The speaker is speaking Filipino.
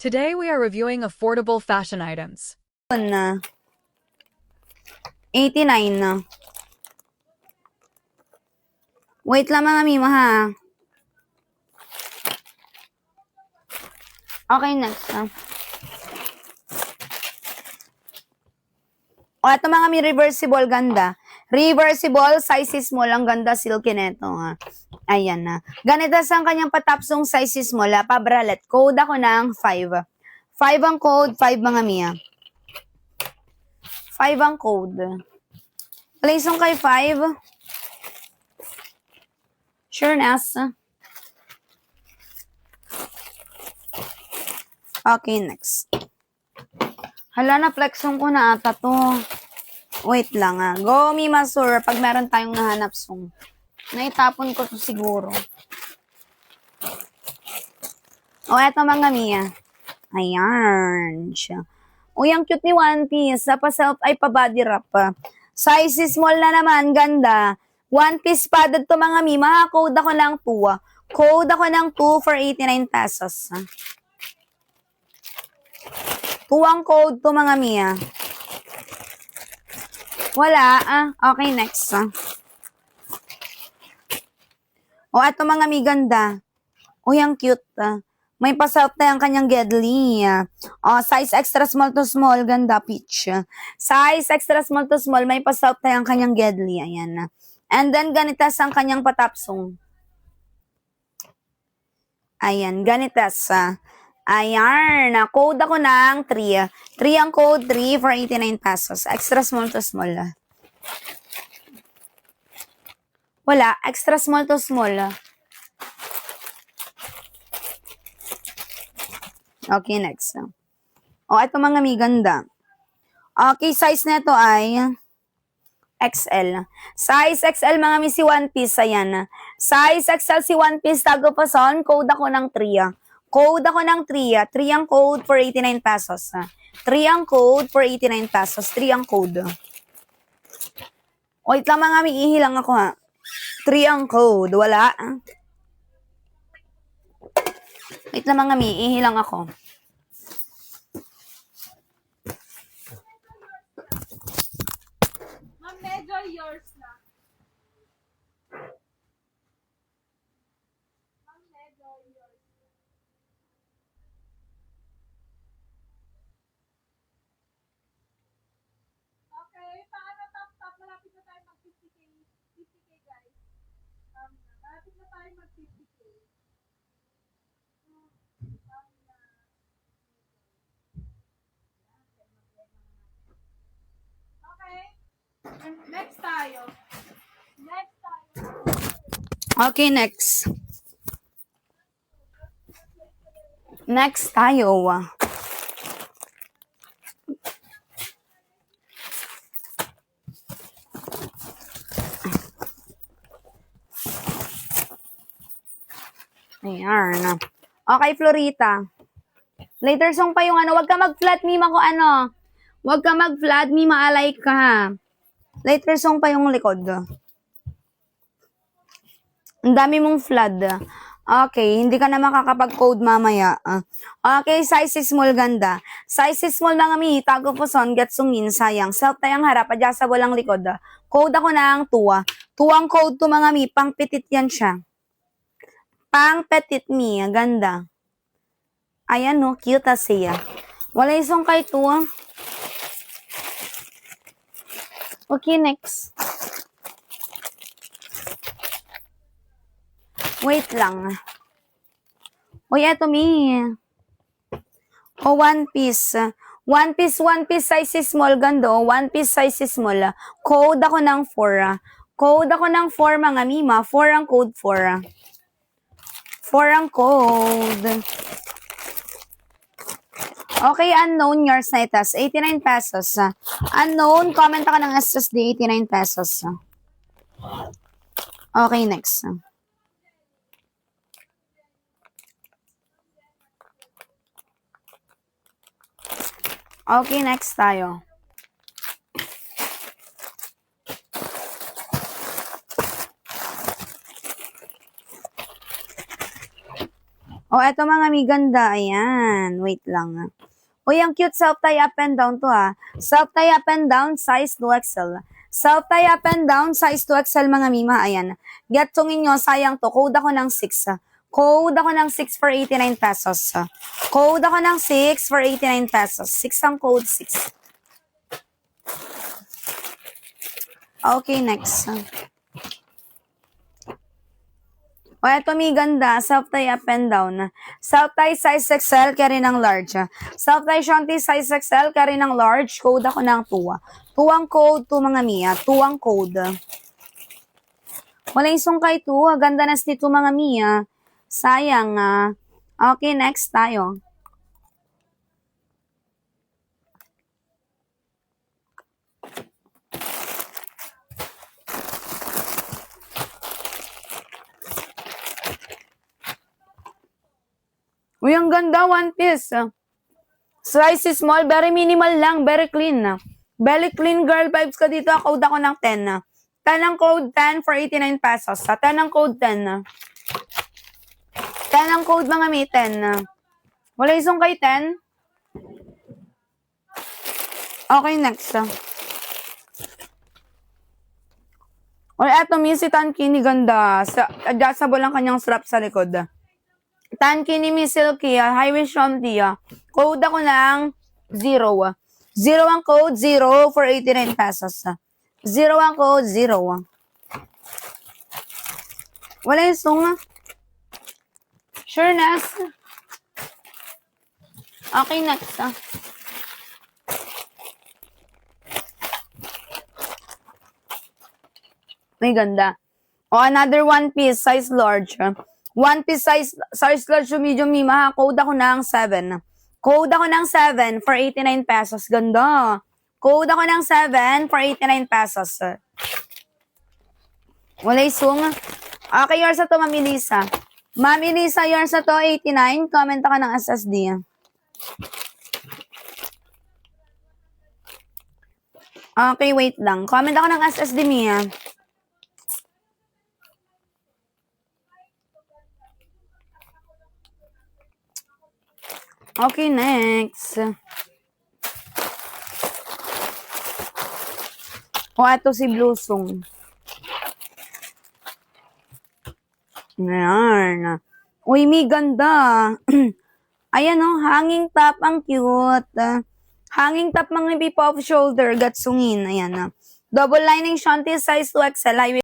Today we are reviewing affordable fashion items. Na. 89 na. Wait lang mga mima ha. Okay, next ha. O, ito mga mi reversible ganda. Reversible, size small, ang ganda silky neto ha. Ayan na. Ganito sa kanyang patapsong size small ha. Pabralet. Code ako ng 5. 5 ang code, 5 mga miya. 5 ang code. Place kay 5. Sure, Nas. Okay, next. Hala, na-flexon ko na ata to. Wait lang ah. Go, Mima Sur, pag meron tayong nahanap song. Naitapon ko to siguro. O, eto mga Mia. Ayan siya. Uy, ang cute ni One Piece. Pa-self ay pa-body wrap pa. Size small na naman, ganda. One Piece padded to mga Mima. Code ako ng 2. Code ako ng 2 for 89 pesos. 2 ang code to mga Mia. Wala ah. Okay, next ah. O, eto mga Mi, ganda. Uy, ang cute ah. May pa-self na yung kanyang Gedli. O, size extra small to small, ganda, peach. Size extra small to small, may pa-self na yung kanyang Gedli. Ayan na. And then, ganitas ang kanyang patapsong. Ayan, ganitas. Ayan, code ako ng 3. 3 ang code, 3 for 89 pesos. Extra small to small. Wala, extra small to small. Okay, next. O, ito mga mi, ganda. Okay, size nito ay XL. Size XL mga mi, si One Piece. Ayan. Size XL si One Piece. Tago pa son. Code ako ng 3. Code ako ng 3. 3 ang code for 89 pesos. 3 ang code for 89 pesos. 3 ang code. Wait lang mga mi, ihilang ako ha. 3 ang code. Wala. Wait lang mga mi, ihilang ako. Ma'am, medyo yours na. Ma'am, medyo yours na. Okay, paano top? Malapit na tayo mag 50K. 50K guys. Malapit na tayo mag 50K. Okay. Next tayo. Okay, next. Next tayo. Ayan. Okay, Florita. Later song pa yung ano. Huwag ka mag-flat, Mima, ko ano. Huwag ka mag-flat, Mima, alay ka ha. Later song pa yung likod. Ang dami mong flood. Okay, hindi ka na makakapag-code mamaya. Okay, size small, ganda. Size small mga mi, tago po son, get sungin, sayang. Self tayang harap, adjustable ang likod. Code ako ng 2. 2 ang code to mga mi, pang petit yan siya. Pang petit mi, ganda. Ayan no, cute siya. Wala isang kay 2. Okay, next. Wait lang. Uy, eto mi. O, One Piece. One Piece size small, ganda. One Piece size small. Code ako ng 4. Code ako ng 4 mga mima. 4 ang code 4. 4 ang code. Okay, unknown, yours na itas. 89 pesos. Unknown, comment ako ng SSD, 89 pesos. Okay, next. Okay, next tayo. O, eto mga mi ganda. Ayan. Wait lang. Uy, ang cute self-tie up and down to Self-tie up and down, size 2XL. Self-tie up and down, size 2XL mga mima. Ayan. Get tungin nyo, sayang to. Code ako ng 6. Code ako ng 6 for 89 pesos. Code ako ng 6 for 89 pesos. 6 ang code, 6. Okay, next. O, eto mi ganda, self-tie up and down. Self-tie size XL, carry ng large. Self-tie shanty size XL, carry ng large. Code ako ng 2. 2 ang code, 2 mga miya. 2 ang code. Wala yung sungkay 2. Ganda na nito mga miya. Sayang. Okay, next tayo. Uy, ang ganda, one piece. Size is small, very minimal lang, very clean. Very clean girl vibes ka dito. Code ako ng 10. 10 ang code, 10 for 89 pesos. 10 ang code, 10. 10 ang code mga may 10. Wala isang kay 10? Okay, next. O, eto, Missy Tankini, ganda. Adjustable ang kanyang strap sa likod. Tankini, Miss Silky, highway shanty. Code ako ng 0. 0 ang code, 0 for 89 pesos. 0 ang code, 0. Wala yung sung. Sureness. Okay, next. May ganda. O, another one piece, size large. One piece size large to medium mima. Code ako ng 7. Code ako ng 7 for 89 pesos. Ganda. Code ako ng 7 for 89 pesos. Wala isung. Okay, yours na to, Mami Lisa. Mami Lisa, yours na to, 89. Comment ako ng SSD. Okay, wait lang. Comment ako ng SSD, Mia. Okay, next. O, eto si Blusong. Ayan. Uy, may ganda. Ayan o, hanging top. Ang cute. Hanging top mga beep off shoulder. Gatsungin. Ayan na. Double lining shanty size 2XL.